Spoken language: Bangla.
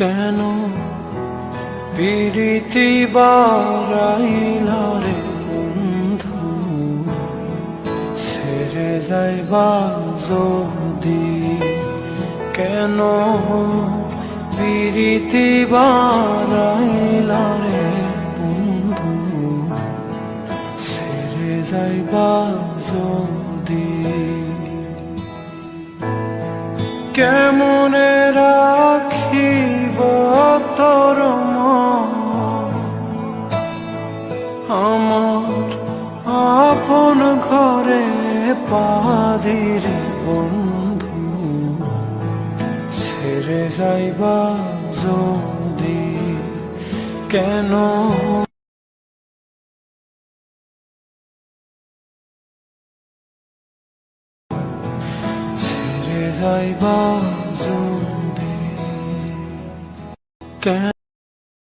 কেন পিরিতি বারাইলা রে বন্ধু, ছেড়ে যাইবা যদি। কেন পিরিতি বারাইলা রে বন্ধু, ছেড়ে যাইবা যদি। কেমনে রাখিব তোর মন, আমার আপন ঘরে পাদিরে বন্ধু, ছেড়ে যাইবা যদি। কেন ছেড়ে যাইবা যদি। কেন